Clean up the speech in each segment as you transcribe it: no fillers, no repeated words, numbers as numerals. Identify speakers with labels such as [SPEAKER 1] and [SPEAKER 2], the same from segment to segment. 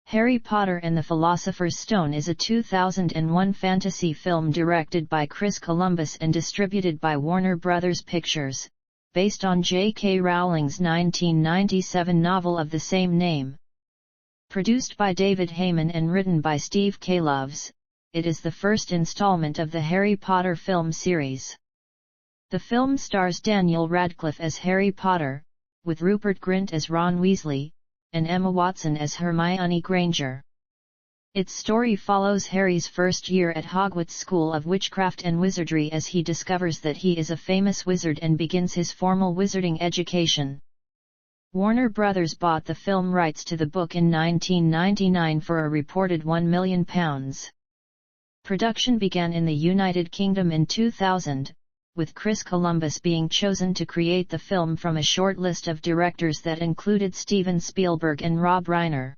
[SPEAKER 1] Harry Potter and the Philosopher's Stone is a 2001 fantasy film directed by Chris Columbus and distributed by Warner Bros. Pictures, based on J.K. Rowling's 1997 novel of the same name. Produced by David Heyman and written by Steve Kloves, it is the first installment of the Harry Potter film series. The film stars Daniel Radcliffe as Harry Potter, with Rupert Grint as Ron Weasley, and Emma Watson as Hermione Granger. Its story follows Harry's first year at Hogwarts School of Witchcraft and Wizardry as he discovers that he is a famous wizard and begins his formal wizarding education. Warner Bros. Bought the film rights to the book in 1999 for a reported £1 million. Production began in the United Kingdom in 2000, with Chris Columbus being chosen to create the film from a short list of directors that included Steven Spielberg and Rob Reiner.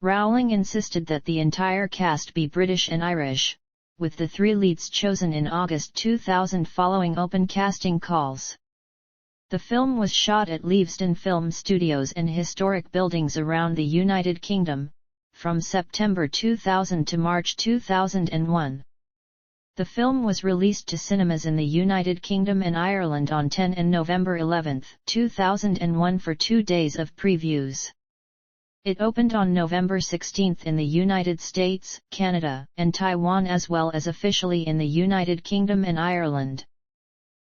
[SPEAKER 1] Rowling insisted that the entire cast be British and Irish, with the three leads chosen in August 2000 following open casting calls. The film was shot at Leavesden Film Studios and historic buildings around the United Kingdom, from September 2000 to March 2001. The film was released to cinemas in the United Kingdom and Ireland on 10 and November 11, 2001 for 2 days of previews. It opened on November 16 in the United States, Canada, and Taiwan as well as officially in the United Kingdom and Ireland.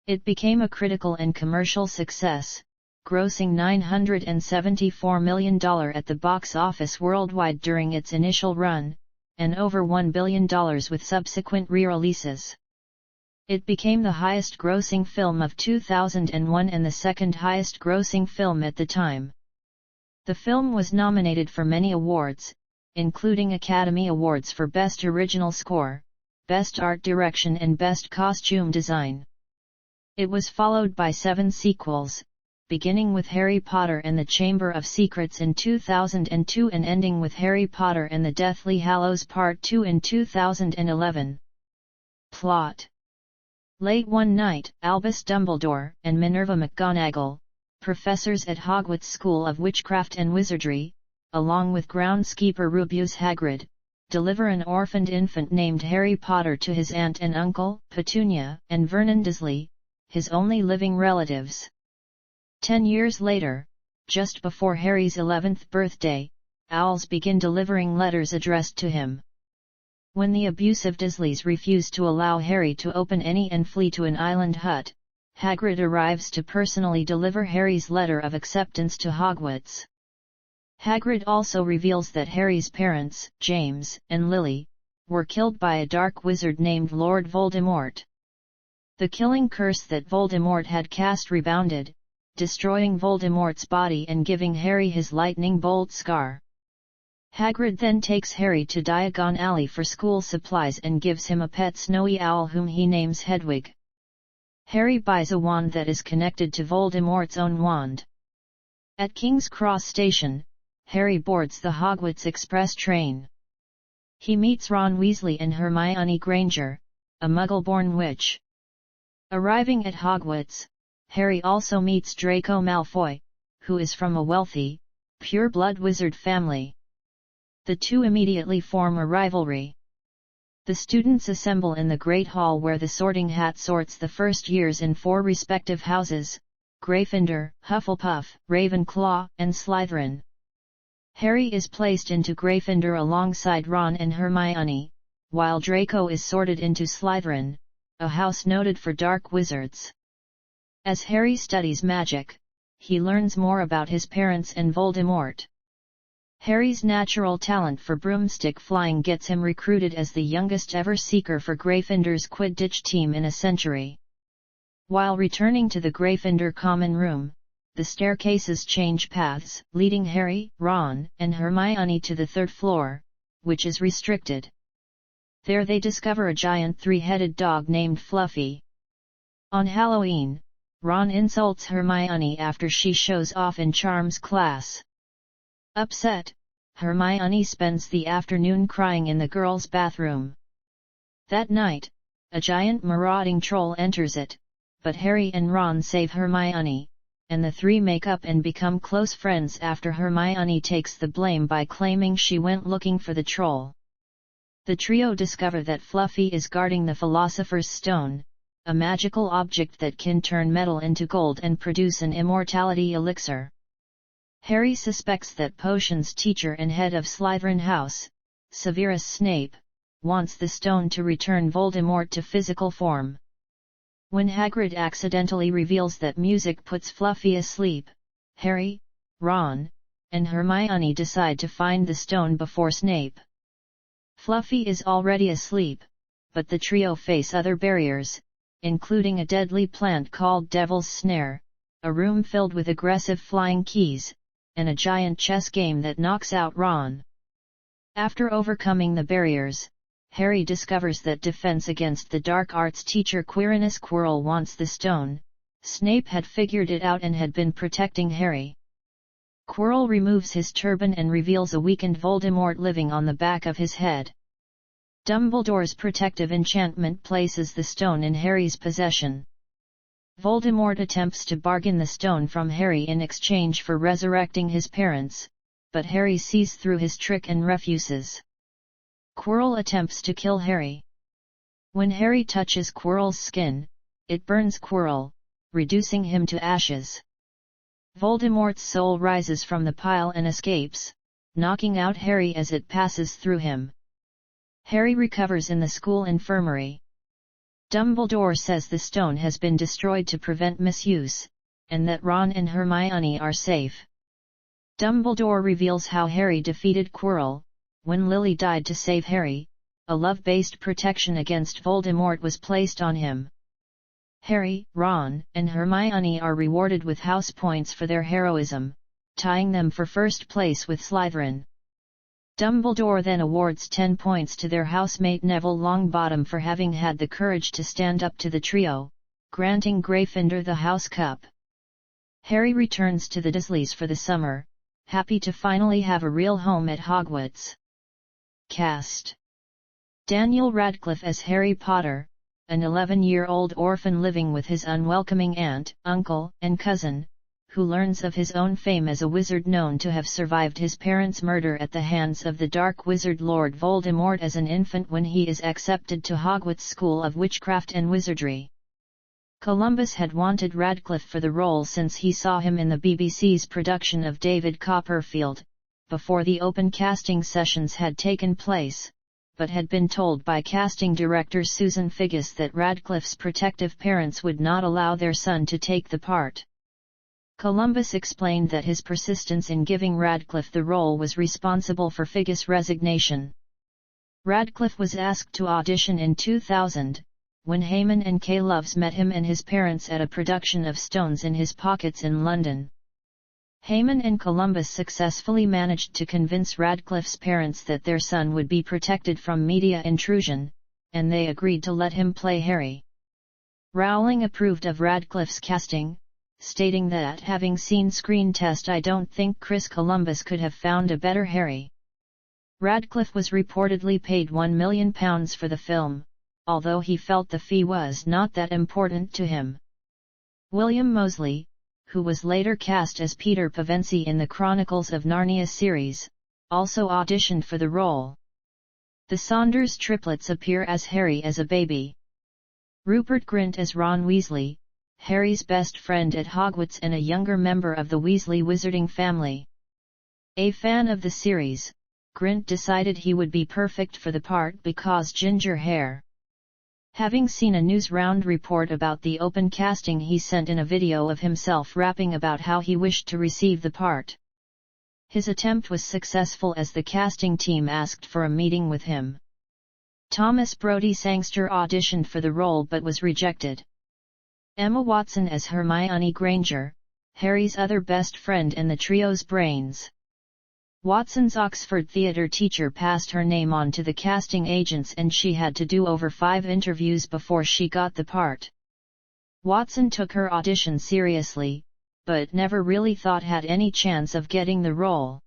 [SPEAKER 1] It became a critical and commercial success, grossing $974 million at the box office worldwide during its initial run, and over $1 billion with subsequent re-releases. It became the highest-grossing film of 2001 and the second highest-grossing film at the time. The film was nominated for many awards, including Academy Awards for Best Original Score, Best Art Direction and Best Costume Design. It was followed by 7 sequels, beginning with Harry Potter and the Chamber of Secrets in 2002 and ending with Harry Potter and the Deathly Hallows Part 2 in 2011. Plot: Late one night, Albus Dumbledore and Minerva McGonagall, professors at Hogwarts School of Witchcraft and Wizardry, along with groundskeeper Rubeus Hagrid, deliver an orphaned infant named Harry Potter to his aunt and uncle, Petunia, and Vernon Dursley, his only living relatives. 10 years later, just before Harry's 11th birthday, owls begin delivering letters addressed to him. When the abusive Dursleys refuse to allow Harry to open any and flee to an island hut, Hagrid arrives to personally deliver Harry's letter of acceptance to Hogwarts. Hagrid also reveals that Harry's parents, James and Lily, were killed by a dark wizard named Lord Voldemort. The killing curse that Voldemort had cast rebounded, destroying Voldemort's body and giving Harry his lightning bolt scar. Hagrid then takes Harry to Diagon Alley for school supplies and gives him a pet snowy owl whom he names Hedwig. Harry buys a wand that is connected to Voldemort's own wand. At King's Cross Station, Harry boards the Hogwarts Express train. He meets Ron Weasley and Hermione Granger, a Muggle-born witch. Arriving at Hogwarts, Harry also meets Draco Malfoy, who is from a wealthy, pure-blood wizard family. The two immediately form a rivalry. The students assemble in the Great Hall where the Sorting Hat sorts the first years in 4 respective houses: Gryffindor, Hufflepuff, Ravenclaw, and Slytherin. Harry is placed into Gryffindor alongside Ron and Hermione, while Draco is sorted into Slytherin, a house noted for dark wizards. As Harry studies magic, he learns more about his parents and Voldemort. Harry's natural talent for broomstick flying gets him recruited as the youngest ever seeker for Gryffindor's Quidditch team in a century. While returning to the Gryffindor common room, the staircases change paths, leading Harry, Ron, and Hermione to the 3rd floor, which is restricted. There they discover a giant 3-headed dog named Fluffy. On Halloween, Ron insults Hermione after she shows off in charms class. Upset, Hermione spends the afternoon crying in the girls' bathroom. That night, a giant marauding troll enters it, but Harry and Ron save Hermione, and the three make up and become close friends after Hermione takes the blame by claiming she went looking for the troll. The trio discover that Fluffy is guarding the Philosopher's Stone, a magical object that can turn metal into gold and produce an immortality elixir. Harry suspects that Potions teacher and head of Slytherin House, Severus Snape, wants the stone to return Voldemort to physical form. When Hagrid accidentally reveals that music puts Fluffy asleep, Harry, Ron, and Hermione decide to find the stone before Snape. Fluffy is already asleep, but the trio face other barriers, including a deadly plant called Devil's Snare, a room filled with aggressive flying keys, and a giant chess game that knocks out Ron. After overcoming the barriers, Harry discovers that Defense Against the Dark Arts teacher Quirinus Quirrell wants the stone. Snape had figured it out and had been protecting Harry. Quirrell removes his turban and reveals a weakened Voldemort living on the back of his head. Dumbledore's protective enchantment places the stone in Harry's possession. Voldemort attempts to bargain the stone from Harry in exchange for resurrecting his parents, but Harry sees through his trick and refuses. Quirrell attempts to kill Harry. When Harry touches Quirrell's skin, it burns Quirrell, reducing him to ashes. Voldemort's soul rises from the pile and escapes, knocking out Harry as it passes through him. Harry recovers in the school infirmary. Dumbledore says the stone has been destroyed to prevent misuse, and that Ron and Hermione are safe. Dumbledore reveals how Harry defeated Quirrell. When Lily died to save Harry, a love-based protection against Voldemort was placed on him. Harry, Ron, and Hermione are rewarded with house points for their heroism, tying them for first place with Slytherin. Dumbledore then awards 10 points to their housemate Neville Longbottom for having had the courage to stand up to the trio, granting Gryffindor the House Cup. Harry returns to the Dursleys for the summer, happy to finally have a real home at Hogwarts. Cast: Daniel Radcliffe as Harry Potter, an 11-year-old orphan living with his unwelcoming aunt, uncle, and cousin, who learns of his own fame as a wizard known to have survived his parents' murder at the hands of the Dark Wizard Lord Voldemort as an infant when he is accepted to Hogwarts School of Witchcraft and Wizardry. Columbus had wanted Radcliffe for the role since he saw him in the BBC's production of David Copperfield, before the open casting sessions had taken place, but had been told by casting director Susan Figgis that Radcliffe's protective parents would not allow their son to take the part. Columbus explained that his persistence in giving Radcliffe the role was responsible for Figgis' resignation. Radcliffe was asked to audition in 2000, when Heyman and Kay Loves met him and his parents at a production of Stones in His Pockets in London. Heyman and Columbus successfully managed to convince Radcliffe's parents that their son would be protected from media intrusion, and they agreed to let him play Harry. Rowling approved of Radcliffe's casting, stating that having seen Screen Test, I don't think Chris Columbus could have found a better Harry. Radcliffe was reportedly paid £1 million for the film, although he felt the fee was not that important to him. William Moseley, who was later cast as Peter Pevensie in the Chronicles of Narnia series, also auditioned for the role. The Saunders triplets appear as Harry as a baby. Rupert Grint as Ron Weasley, Harry's best friend at Hogwarts and a younger member of the Weasley wizarding family. A fan of the series, Grint decided he would be perfect for the part because ginger hair. Having seen a Newsround report about the open casting, he sent in a video of himself rapping about how he wished to receive the part. His attempt was successful as the casting team asked for a meeting with him. Thomas Brodie Sangster auditioned for the role but was rejected. Emma Watson as Hermione Granger, Harry's other best friend and the trio's brains. Watson's Oxford theatre teacher passed her name on to the casting agents and she had to do over 5 interviews before she got the part. Watson took her audition seriously, but never really thought had any chance of getting the role.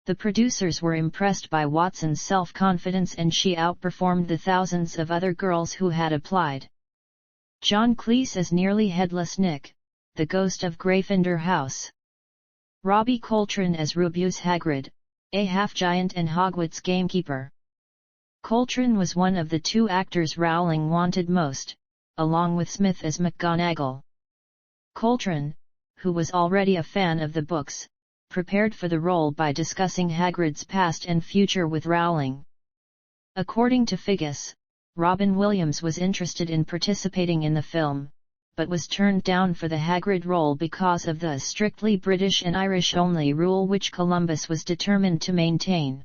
[SPEAKER 1] The producers were impressed by Watson's self-confidence and she outperformed the thousands of other girls who had applied. John Cleese as Nearly Headless Nick, The Ghost of Gryffindor House. Robbie Coltrane as Rubeus Hagrid, a half-giant and Hogwarts gamekeeper. Coltrane was one of the two actors Rowling wanted most, along with Smith as McGonagall. Coltrane, who was already a fan of the books, prepared for the role by discussing Hagrid's past and future with Rowling. According to Figgis, Robin Williams was interested in participating in the film, but was turned down for the Hagrid role because of the strictly British and Irish-only rule which Columbus was determined to maintain.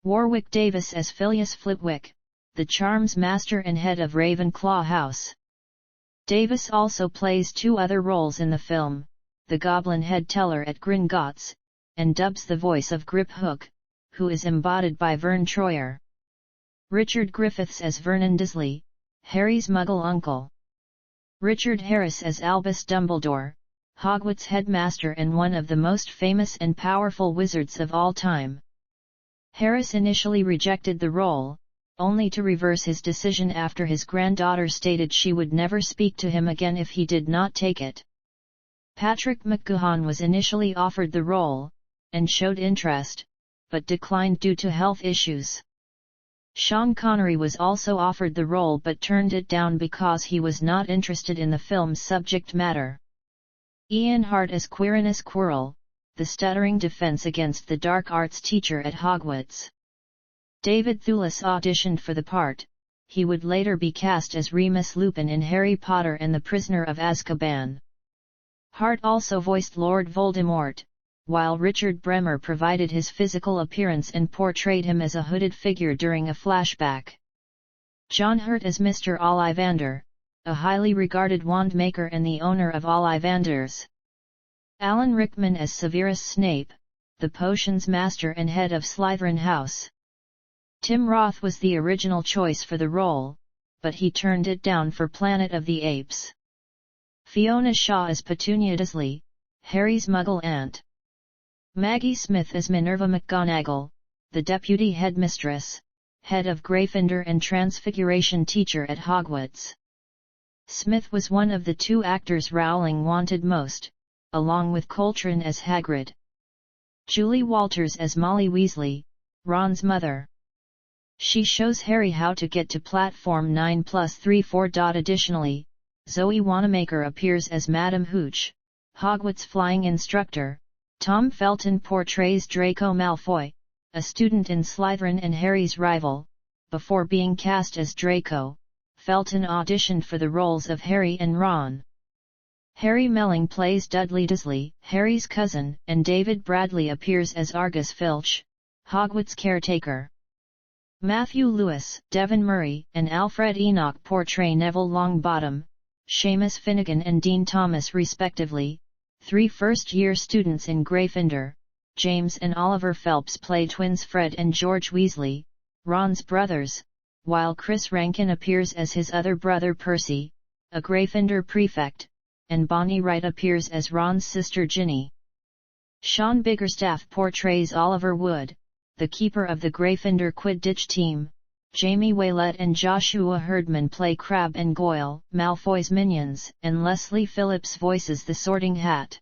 [SPEAKER 1] Warwick Davis as Phileas Flitwick, the charms master and head of Ravenclaw House. Davis also plays two other roles in the film, the Goblin Head Teller at Gringotts, and dubs the voice of Grip Hook, who is embodied by Vern Troyer. Richard Griffiths as Vernon Dursley, Harry's Muggle uncle. Richard Harris as Albus Dumbledore, Hogwarts headmaster and one of the most famous and powerful wizards of all time. Harris initially rejected the role, only to reverse his decision after his granddaughter stated she would never speak to him again if he did not take it. Patrick McGoohan was initially offered the role, and showed interest, but declined due to health issues. Sean Connery was also offered the role but turned it down because he was not interested in the film's subject matter. Ian Hart as Quirinus Quirrell, the stuttering defense against the dark arts teacher at Hogwarts. David Thewlis auditioned for the part. He would later be cast as Remus Lupin in Harry Potter and the Prisoner of Azkaban. Hart also voiced Lord Voldemort, while Richard Bremer provided his physical appearance and portrayed him as a hooded figure during a flashback. John Hurt as Mr. Ollivander, a highly regarded wand maker and the owner of Ollivanders. Alan Rickman as Severus Snape, the potions master and head of Slytherin House. Tim Roth was the original choice for the role, but he turned it down for Planet of the Apes. Fiona Shaw as Petunia Dursley, Harry's Muggle aunt. Maggie Smith as Minerva McGonagall, the deputy headmistress, head of Gryffindor and Transfiguration teacher at Hogwarts. Smith was one of the two actors Rowling wanted most, along with Coltrane as Hagrid. Julie Walters as Molly Weasley, Ron's mother. She shows Harry how to get to Platform 9+34. Additionally, Zoe Wanamaker appears as Madame Hooch, Hogwarts flying instructor. Tom Felton portrays Draco Malfoy, a student in Slytherin and Harry's rival. Before being cast as Draco, Felton auditioned for the roles of Harry and Ron. Harry Melling plays Dudley Dursley, Harry's cousin, and David Bradley appears as Argus Filch, Hogwarts caretaker. Matthew Lewis, Devon Murray, and Alfred Enoch portray Neville Longbottom, Seamus Finnegan and Dean Thomas respectively, three first-year students in Gryffindor. James and Oliver Phelps play twins Fred and George Weasley, Ron's brothers, while Chris Rankin appears as his other brother Percy, a Gryffindor prefect, and Bonnie Wright appears as Ron's sister Ginny. Sean Biggerstaff portrays Oliver Wood, the keeper of the Gryffindor Quidditch team. Jamie Waylett and Joshua Herdman play Crabbe and Goyle, Malfoy's minions, and Leslie Phillips voices the Sorting Hat.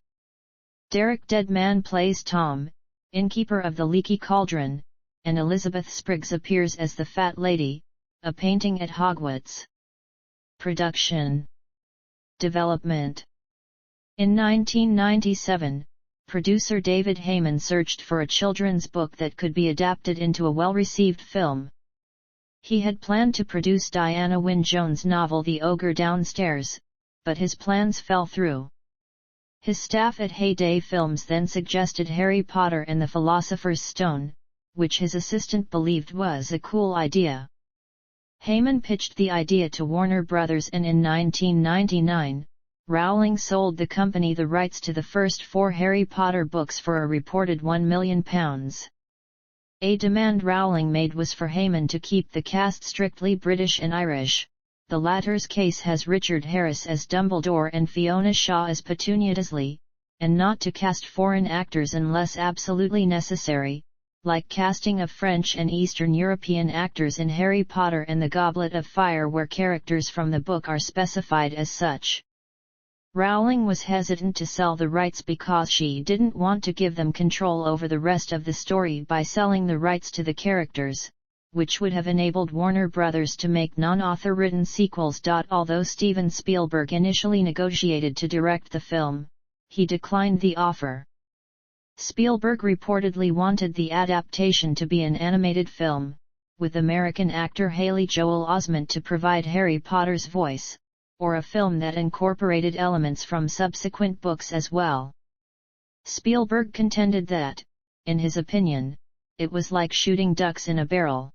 [SPEAKER 1] Derek Deadman plays Tom, innkeeper of the Leaky Cauldron, and Elizabeth Spriggs appears as the Fat Lady, a painting at Hogwarts. Production. Development. In 1997, producer David Heyman searched for a children's book that could be adapted into a well-received film. He had planned to produce Diana Wynne Jones' novel The Ogre Downstairs, but his plans fell through. His staff at Heyday Films then suggested Harry Potter and the Philosopher's Stone, which his assistant believed was a cool idea. Heyman pitched the idea to Warner Brothers and in 1999, Rowling sold the company the rights to the first 4 Harry Potter books for a reported £1 million. A demand Rowling made was for Heyman to keep the cast strictly British and Irish. The latter's case has Richard Harris as Dumbledore and Fiona Shaw as Petunia Dursley, and not to cast foreign actors unless absolutely necessary, like casting of French and Eastern European actors in Harry Potter and the Goblet of Fire where characters from the book are specified as such. Rowling was hesitant to sell the rights because she didn't want to give them control over the rest of the story by selling the rights to the characters, which would have enabled Warner Bros. To make non-author written sequels. Although Steven Spielberg initially negotiated to direct the film, he declined the offer. Spielberg reportedly wanted the adaptation to be an animated film, with American actor Haley Joel Osment to provide Harry Potter's voice, or a film that incorporated elements from subsequent books as well. Spielberg contended that, in his opinion, it was like shooting ducks in a barrel.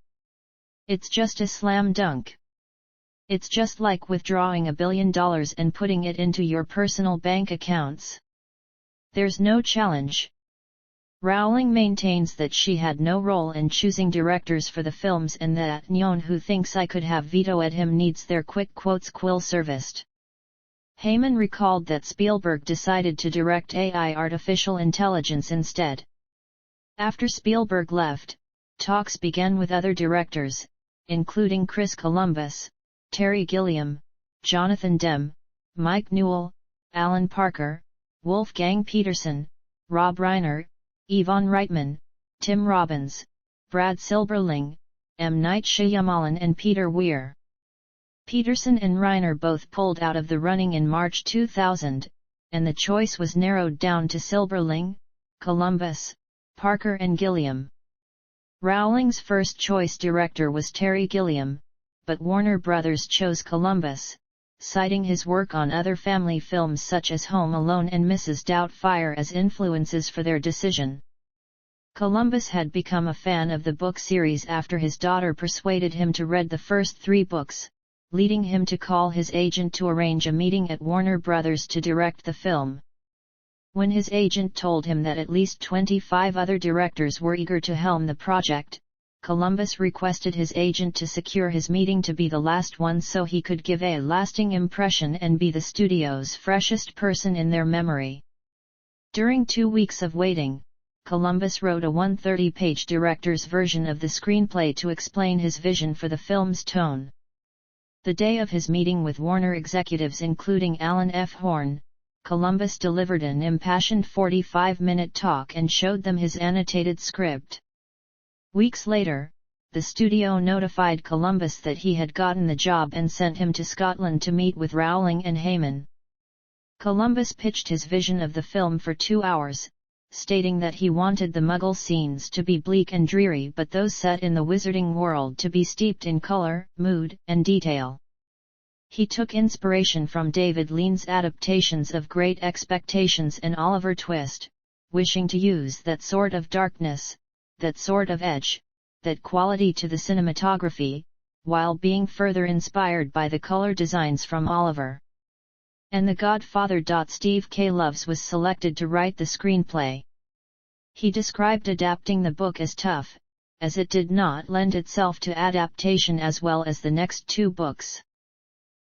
[SPEAKER 1] It's just a slam dunk. It's just like withdrawing $1 billion and putting it into your personal bank accounts. There's no challenge. Rowling maintains that she had no role in choosing directors for the films and that "Nyon who thinks I could have vetoed him needs their quick quotes quill serviced." Heyman recalled that Spielberg decided to direct AI artificial intelligence instead. After Spielberg left, talks began with other directors, including Chris Columbus, Terry Gilliam, Jonathan Demme, Mike Newell, Alan Parker, Wolfgang Peterson, Rob Reiner, Yvonne Reitman, Tim Robbins, Brad Silberling, M. Night Shyamalan and Peter Weir. Peterson and Reiner both pulled out of the running in March 2000, and the choice was narrowed down to Silberling, Columbus, Parker and Gilliam. Rowling's first-choice director was Terry Gilliam, but Warner Bros. Chose Columbus, citing his work on other family films such as Home Alone and Mrs. Doubtfire as influences for their decision. Columbus had become a fan of the book series after his daughter persuaded him to read the first 3 books, leading him to call his agent to arrange a meeting at Warner Bros. To direct the film. When his agent told him that at least 25 other directors were eager to helm the project, Columbus requested his agent to secure his meeting to be the last one so he could give a lasting impression and be the studio's freshest person in their memory. During 2 weeks of waiting, Columbus wrote a 130-page director's version of the screenplay to explain his vision for the film's tone. The day of his meeting with Warner executives including Alan F. Horn, Columbus delivered an impassioned 45-minute talk and showed them his annotated script. Weeks later, the studio notified Columbus that he had gotten the job and sent him to Scotland to meet with Rowling and Heyman. Columbus pitched his vision of the film for 2 hours, stating that he wanted the Muggle scenes to be bleak and dreary but those set in the wizarding world to be steeped in color, mood, and detail. He took inspiration from David Lean's adaptations of Great Expectations and Oliver Twist, wishing to use that sort of darkness, that sort of edge, that quality to the cinematography, while being further inspired by the color designs from Oliver and The Godfather. Steve K. Loves was selected to write the screenplay. He described adapting the book as tough, as it did not lend itself to adaptation as well as the next 2 books.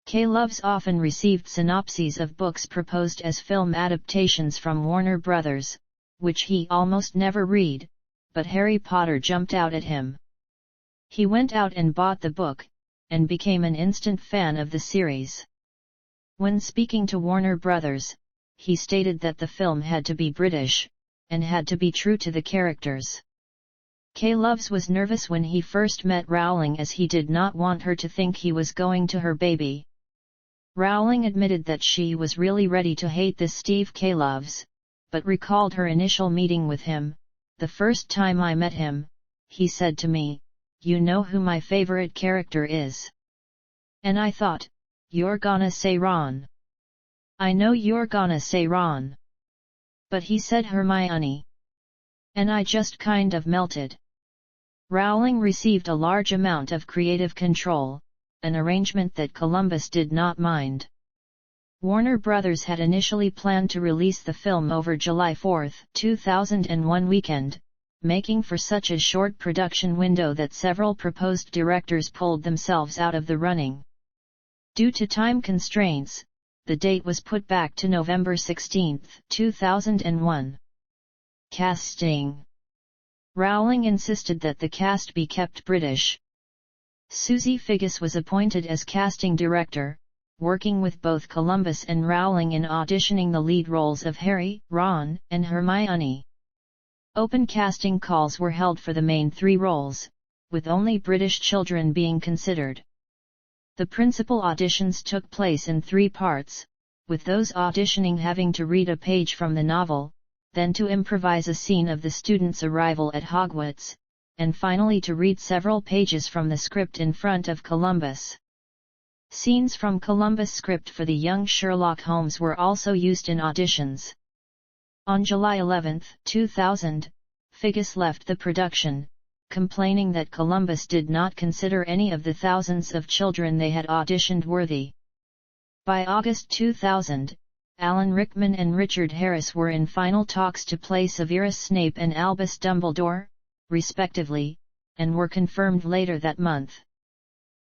[SPEAKER 1] K. Loves often received synopses of books proposed as film adaptations from Warner Bros., which he almost never read, but Harry Potter jumped out at him. He went out and bought the book, and became an instant fan of the series. When speaking to Warner Bros., he stated that the film had to be British, and had to be true to the characters. K. Loves was nervous when he first met Rowling as he did not want her to think he was going to her baby. Rowling admitted that she was really ready to hate this Steve K. Loves, but recalled her initial meeting with him. "The first time I met him, he said to me, 'You know who my favorite character is?' And I thought, you're gonna say Ron. I know you're gonna say Ron. But he said Hermione. And I just kind of melted." Rowling received a large amount of creative control, an arrangement that Columbus did not mind. Warner Bros. Had initially planned to release the film over July 4, 2001 weekend, making for such a short production window that several proposed directors pulled themselves out of the running. Due to time constraints, the date was put back to November 16, 2001. Casting. Rowling insisted that the cast be kept British. Susie Figgis was appointed as casting director, working with both Columbus and Rowling in auditioning the lead roles of Harry, Ron, and Hermione. Open casting calls were held for the main three roles, with only British children being considered. The principal auditions took place in three parts, with those auditioning having to read a page from the novel, then to improvise a scene of the students' arrival at Hogwarts, and finally to read several pages from the script in front of Columbus. Scenes from Columbus' script for the young Sherlock Holmes were also used in auditions. On July 11, 2000, Figgis left the production, complaining that Columbus did not consider any of the thousands of children they had auditioned worthy. By August 2000, Alan Rickman and Richard Harris were in final talks to play Severus Snape and Albus Dumbledore, respectively, and were confirmed later that month.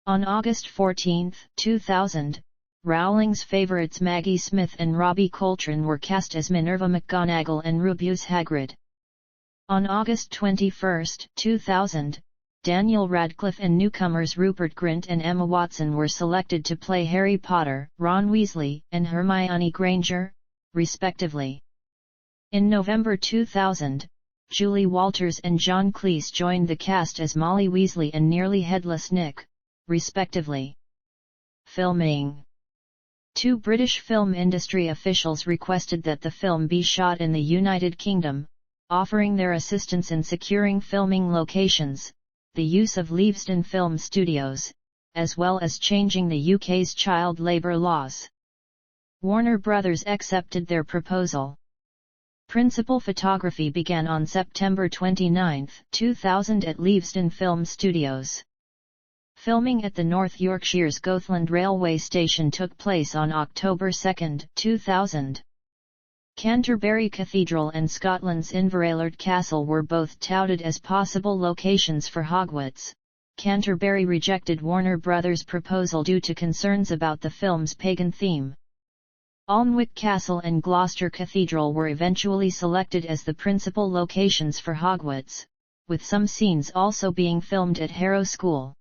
[SPEAKER 1] On August 14, 2000, Rowling's favourites Maggie Smith and Robbie Coltrane were cast as Minerva McGonagall and Rubeus Hagrid. On August 21, 2000, Daniel Radcliffe and newcomers Rupert Grint and Emma Watson were selected to play Harry Potter, Ron Weasley, and Hermione Granger, respectively. In November 2000, Julie Walters and John Cleese joined the cast as Molly Weasley and Nearly Headless Nick, respectively. Filming. Two British film industry officials requested that the film be shot in the United Kingdom, offering their assistance in securing filming locations, the use of Leavesden Film Studios, as well as changing the UK's child labour laws. Warner Brothers accepted their proposal. Principal photography began on September 29, 2000 at Leavesden Film Studios. Filming at the North Yorkshire's Goathland railway station took place on October 2, 2000. Canterbury Cathedral and Scotland's Inverleith Castle were both touted as possible locations for Hogwarts. Canterbury rejected Warner Brothers' proposal due to concerns about the film's pagan theme. Alnwick Castle and Gloucester Cathedral were eventually selected as the principal locations for Hogwarts, with some scenes also being filmed at Harrow School.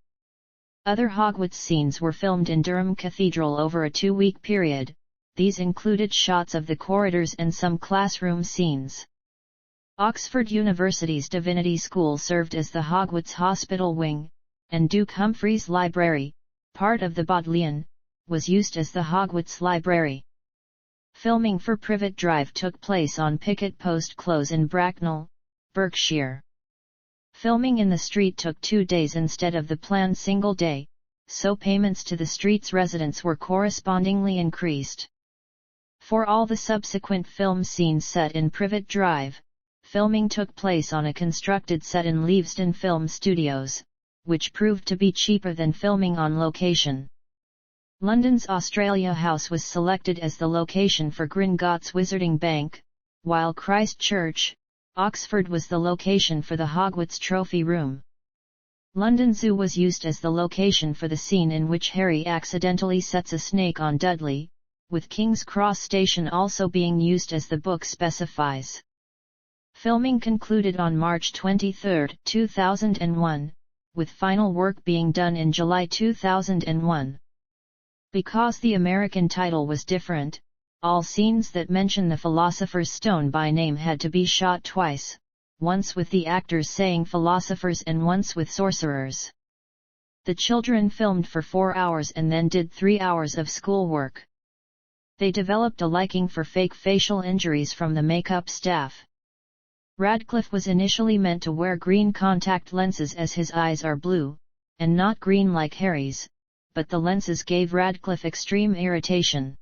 [SPEAKER 1] Other Hogwarts scenes were filmed in Durham Cathedral over a 2-week period. These included shots of the corridors and some classroom scenes. Oxford University's Divinity School served as the Hogwarts Hospital wing, and Duke Humphrey's Library, part of the Bodleian, was used as the Hogwarts Library. Filming for Privet Drive took place on Picket Post Close in Bracknell, Berkshire. Filming in the street took 2 days instead of the planned single day, so payments to the street's residents were correspondingly increased. For all the subsequent film scenes set in Privet Drive, filming took place on a constructed set in Leavesden Film Studios, which proved to be cheaper than filming on location. London's Australia House was selected as the location for Gringotts Wizarding Bank, while Christchurch, Oxford was the location for the Hogwarts Trophy Room. London Zoo was used as the location for the scene in which Harry accidentally sets a snake on Dudley, with King's Cross Station also being used as the book specifies. Filming concluded on March 23, 2001, with final work being done in July 2001. Because the American title was different, all scenes that mention the Philosopher's Stone by name had to be shot twice, once with the actors saying philosophers and once with sorcerers. The children filmed for 4 hours and then did 3 hours of schoolwork. They developed a liking for fake facial injuries from the makeup staff. Radcliffe was initially meant to wear green contact lenses as his eyes are blue, and not green like Harry's, but the lenses gave Radcliffe extreme irritation.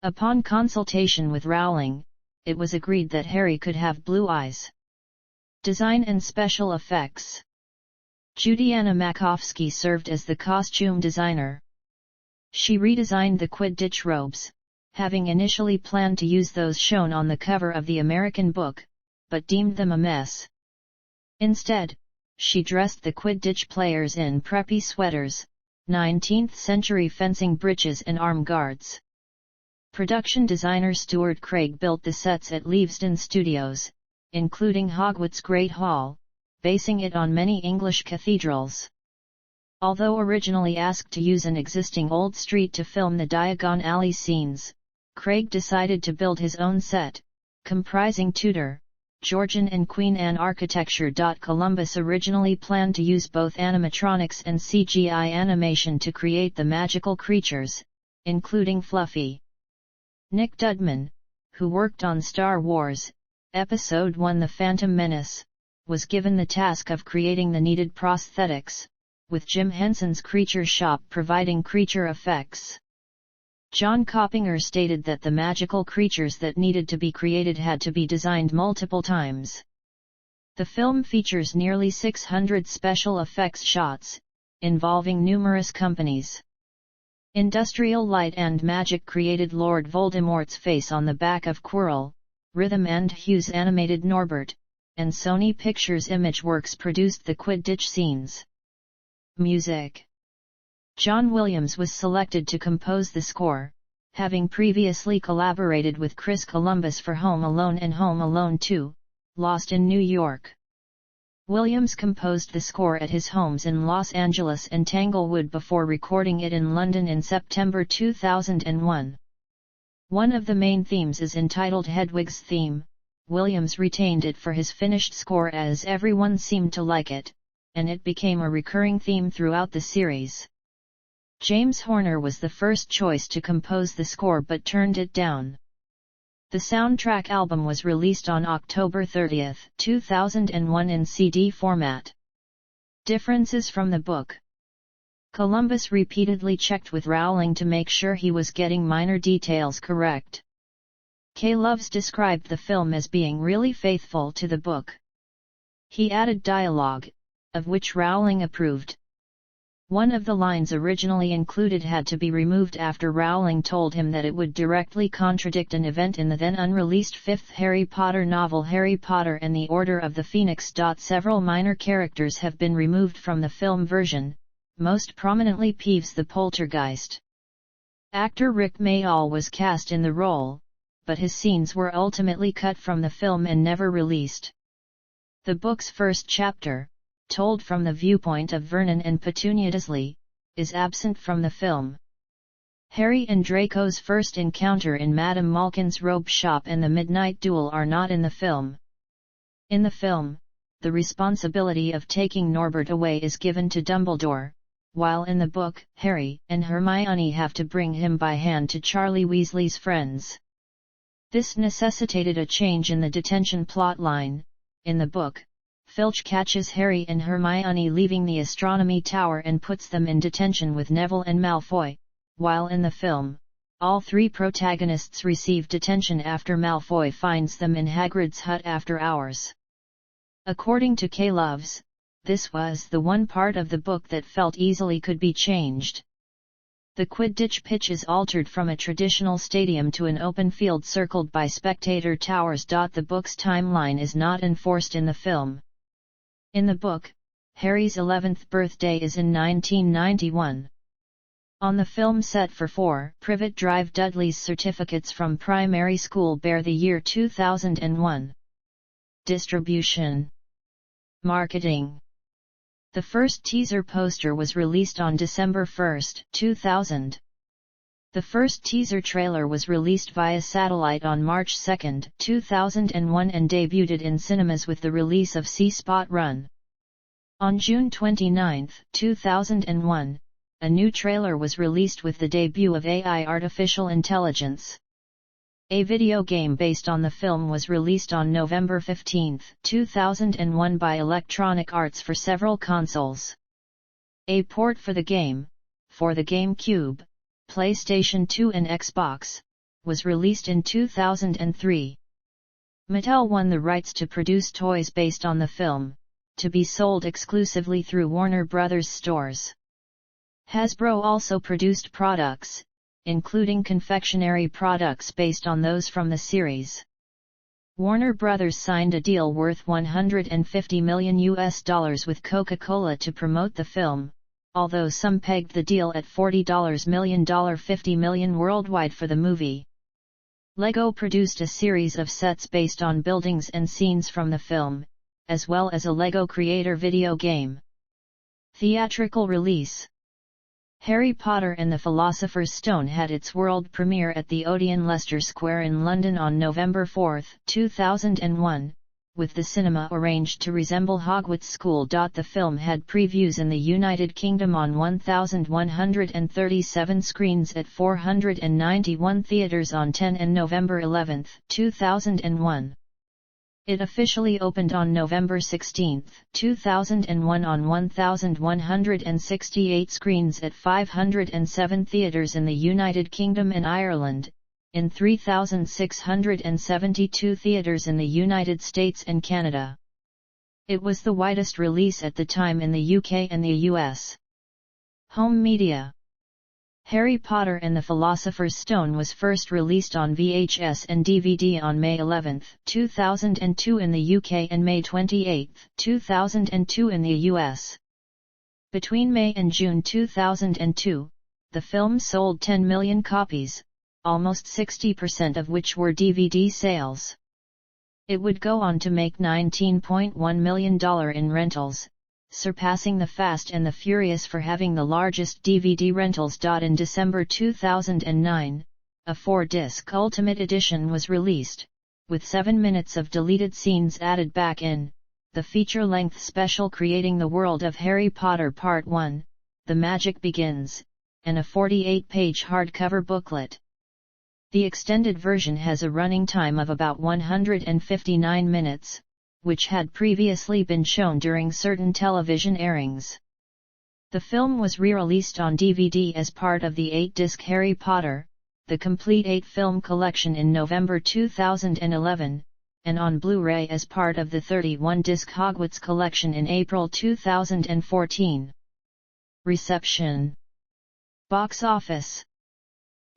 [SPEAKER 1] Upon consultation with Rowling, it was agreed that Harry could have blue eyes. Design and special effects. Judianna Makovsky served as the costume designer. She redesigned the Quidditch robes, having initially planned to use those shown on the cover of the American book, but deemed them a mess. Instead, she dressed the Quidditch players in preppy sweaters, 19th-century fencing breeches and arm guards. Production designer Stuart Craig built the sets at Leavesden Studios, including Hogwarts Great Hall, basing it on many English cathedrals. Although originally asked to use an existing old street to film the Diagon Alley scenes, Craig decided to build his own set, comprising Tudor, Georgian and Queen Anne architecture. Columbus originally planned to use both animatronics and CGI animation to create the magical creatures, including Fluffy. Nick Dudman, who worked on Star Wars, Episode I The Phantom Menace, was given the task of creating the needed prosthetics, with Jim Henson's Creature Shop providing creature effects. John Coppinger stated that the magical creatures that needed to be created had to be designed multiple times. The film features nearly 600 special effects shots, involving numerous companies. Industrial Light and Magic created Lord Voldemort's face on the back of Quirrell, Rhythm and Hues animated Norbert, and Sony Pictures Imageworks produced the Quidditch scenes. Music. John Williams was selected to compose the score, having previously collaborated with Chris Columbus for Home Alone and Home Alone 2, Lost in New York. Williams composed the score at his homes in Los Angeles and Tanglewood before recording it in London in September 2001. One of the main themes is entitled Hedwig's Theme. Williams retained it for his finished score as everyone seemed to like it, and it became a recurring theme throughout the series. James Horner was the first choice to compose the score but turned it down. The soundtrack album was released on October 30, 2001 in CD format. Differences from the book. Columbus repeatedly checked with Rowling to make sure he was getting minor details correct. K. Loves described the film as being really faithful to the book. He added dialogue, of which Rowling approved. One of the lines originally included had to be removed after Rowling told him that it would directly contradict an event in the then unreleased fifth Harry Potter novel Harry Potter and the Order of the Phoenix. Several minor characters have been removed from the film version, most prominently Peeves the Poltergeist. Actor Rick Mayall was cast in the role, but his scenes were ultimately cut from the film and never released. The book's first chapter, told from the viewpoint of Vernon and Petunia Dursley, is absent from the film. Harry and Draco's first encounter in Madame Malkin's robe shop and the midnight duel are not in the film. In the film, the responsibility of taking Norbert away is given to Dumbledore, while in the book, Harry and Hermione have to bring him by hand to Charlie Weasley's friends. This necessitated a change in the detention plotline. In the book, Filch catches Harry and Hermione leaving the astronomy tower and puts them in detention with Neville and Malfoy, while in the film, all three protagonists receive detention after Malfoy finds them in Hagrid's hut after hours. According to K. Loves, this was the one part of the book that felt easily could be changed. The Quidditch pitch is altered from a traditional stadium to an open field circled by spectator towers. The book's timeline is not enforced in the film. In the book, Harry's 11th birthday is in 1991. On the film set for 4 Privet Drive, Dudley's certificates from primary school bear the year 2001. Distribution. Marketing. The first teaser poster was released on December 1, 2000. The first teaser trailer was released via satellite on March 2, 2001 and debuted in cinemas with the release of See Spot Run. On June 29, 2001, a new trailer was released with the debut of AI artificial intelligence. A video game based on the film was released on November 15, 2001 by Electronic Arts for several consoles. A port for the game, for the GameCube, PlayStation 2 and Xbox, was released in 2003. Mattel won the rights to produce toys based on the film, to be sold exclusively through Warner Bros. Stores. Hasbro also produced products, including confectionery products based on those from the series. Warner Bros. Signed a deal worth $150 million with Coca-Cola to promote the film, although some pegged the deal at $40 million, $50 million worldwide for the movie. LEGO produced a series of sets based on buildings and scenes from the film, as well as a LEGO Creator video game. Theatrical release. Harry Potter and the Philosopher's Stone had its world premiere at the Odeon Leicester Square in London on November 4, 2001, with the cinema arranged to resemble Hogwarts School. The film had previews in the United Kingdom on 1,137 screens at 491 theatres on 10 and November 11, 2001. It officially opened on November 16, 2001 on 1,168 screens at 507 theatres in the United Kingdom and Ireland, in 3,672 theatres in the United States and Canada. It was the widest release at the time in the UK and the US. Home media. Harry Potter and the Philosopher's Stone was first released on VHS and DVD on May 11, 2002 in the UK and May 28, 2002 in the US. Between May and June 2002, the film sold 10 million copies, almost 60% of which were DVD sales. It would go on to make $19.1 million in rentals, surpassing The Fast and the Furious for having the largest DVD rentals. In December 2009, a 4-disc Ultimate Edition was released, with 7 minutes of deleted scenes added back in, the feature-length special Creating the World of Harry Potter Part 1, The Magic Begins, and a 48-page hardcover booklet. The extended version has a running time of about 159 minutes, which had previously been shown during certain television airings. The film was re-released on DVD as part of the 8-disc Harry Potter, the complete 8-film collection in November 2011, and on Blu-ray as part of the 31-disc Hogwarts collection in April 2014. Reception. Box office.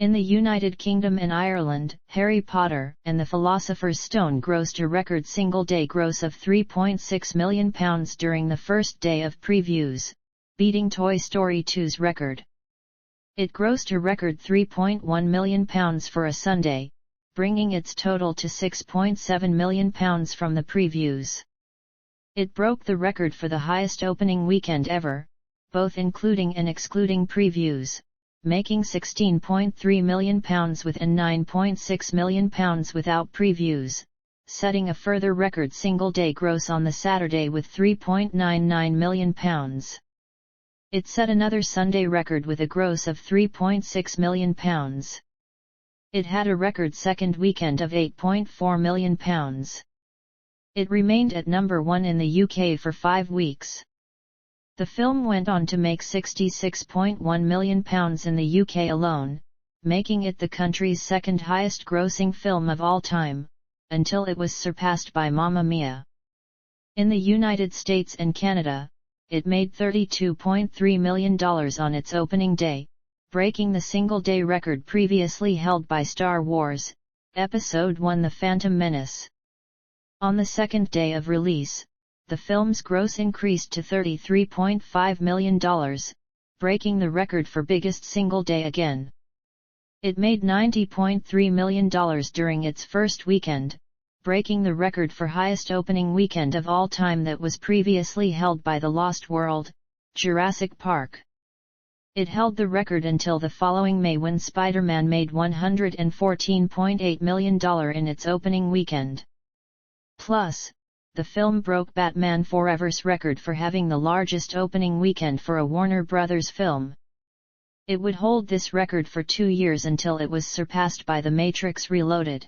[SPEAKER 1] In the United Kingdom and Ireland, Harry Potter and the Philosopher's Stone grossed a record single-day gross of £3.6 million during the first day of previews, beating Toy Story 2's record. It grossed a record £3.1 million for a Sunday, bringing its total to £6.7 million from the previews. It broke the record for the highest opening weekend ever, both including and excluding previews, making £16.3 million with and £9.6 million without previews, setting a further record single-day gross on the Saturday with £3.99 million. It set another Sunday record with a gross of £3.6 million. It had a record second weekend of £8.4 million. It remained at number 1 in the UK for 5 weeks. The film went on to make £66.1 million in the UK alone, making it the country's second highest grossing film of all time, until it was surpassed by Mamma Mia. In the United States and Canada, it made $32.3 million on its opening day, breaking the single-day record previously held by Star Wars, Episode I: The Phantom Menace. On the second day of release, the film's gross increased to $33.5 million, breaking the record for biggest single day again. It made $90.3 million during its first weekend, breaking the record for highest opening weekend of all time that was previously held by The Lost World, Jurassic Park. It held the record until the following May when Spider-Man made $114.8 million in its opening weekend. Plus, the film broke Batman Forever's record for having the largest opening weekend for a Warner Bros. Film. It would hold this record for 2 years until it was surpassed by The Matrix Reloaded.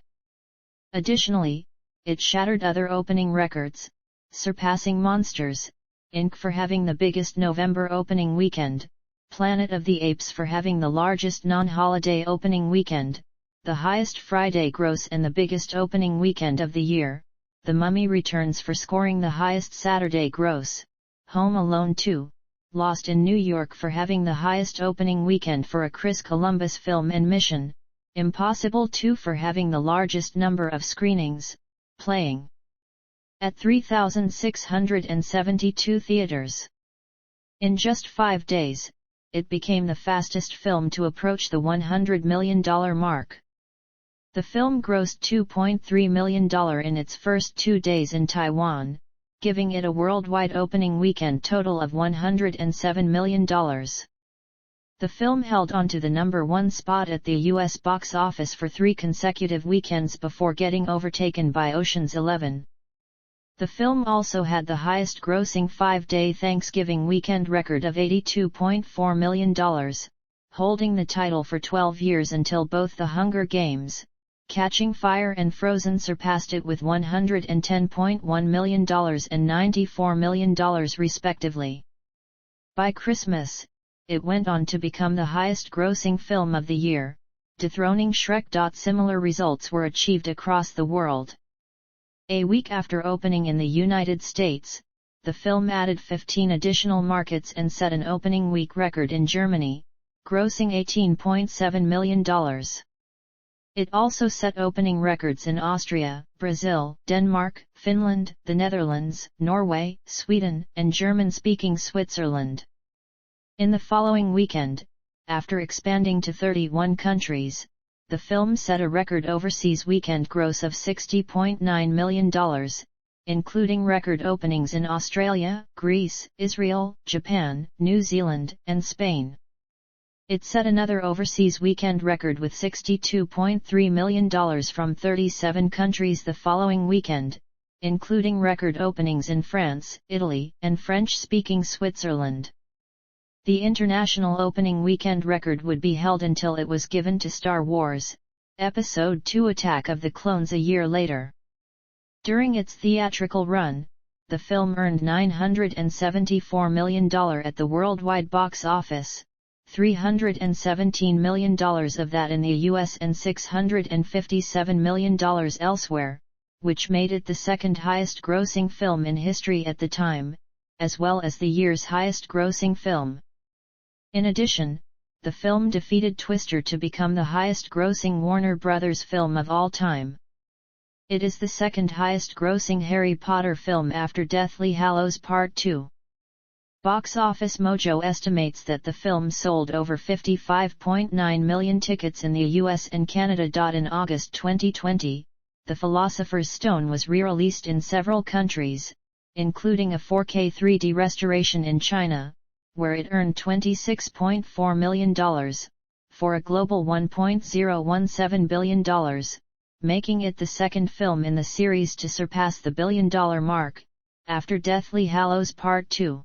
[SPEAKER 1] Additionally, it shattered other opening records, surpassing Monsters, Inc. for having the biggest November opening weekend, Planet of the Apes for having the largest non-holiday opening weekend, the highest Friday gross and the biggest opening weekend of the year, The Mummy Returns for scoring the highest Saturday gross, Home Alone 2, Lost in New York for having the highest opening weekend for a Chris Columbus film and Mission Impossible 2 for having the largest number of screenings, playing at 3,672 theaters. In just 5 days, it became the fastest film to approach the $100 million mark. The film grossed $2.3 million in its first 2 days in Taiwan, giving it a worldwide opening weekend total of $107 million. The film held on to the number 1 spot at the U.S. box office for 3 consecutive weekends before getting overtaken by Ocean's 11. The film also had the highest grossing 5-day Thanksgiving weekend record of $82.4 million, holding the title for 12 years until both The Hunger Games, Catching Fire and Frozen surpassed it with $110.1 million and $94 million respectively. By Christmas, it went on to become the highest-grossing film of the year, dethroning Shrek. Similar results were achieved across the world. A week after opening in the United States, the film added 15 additional markets and set an opening week record in Germany, grossing $18.7 million. It also set opening records in Austria, Brazil, Denmark, Finland, the Netherlands, Norway, Sweden, and German-speaking Switzerland. In the following weekend, after expanding to 31 countries, the film set a record overseas weekend gross of $60.9 million, including record openings in Australia, Greece, Israel, Japan, New Zealand, and Spain. It set another overseas weekend record with $62.3 million from 37 countries the following weekend, including record openings in France, Italy, and French-speaking Switzerland. The international opening weekend record would be held until it was given to Star Wars, Episode II: Attack of the Clones a year later. During its theatrical run, the film earned $974 million at the worldwide box office, $317 million of that in the US and $657 million elsewhere, which made it the second highest grossing film in history at the time, as well as the year's highest grossing film. In addition, the film defeated Twister to become the highest grossing Warner Bros. Film of all time. It is the second highest grossing Harry Potter film after Deathly Hallows Part 2. Box Office Mojo estimates that the film sold over 55.9 million tickets in the US and Canada. In August 2020, The Philosopher's Stone was re-released in several countries, including a 4K 3D restoration in China, where it earned $26.4 million, for a global $1.017 billion, making it the second film in the series to surpass the billion-dollar mark, after Deathly Hallows Part 2.